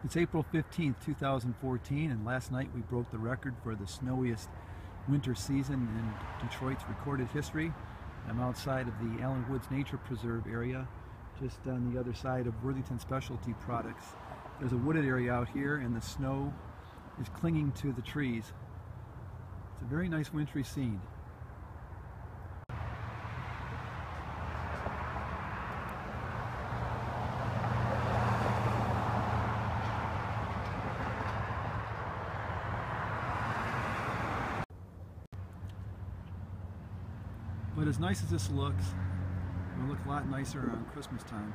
It's April 15th, 2014, and last night we broke the record for the snowiest winter season in Detroit's recorded history. I'm outside of the Allen Woods Nature Preserve area, just on the other side of Worthington Specialty Products. There's a wooded area out here, and the snow is clinging to the trees. It's a very nice wintry scene. But as nice as this looks, it'll look a lot nicer around Christmas time.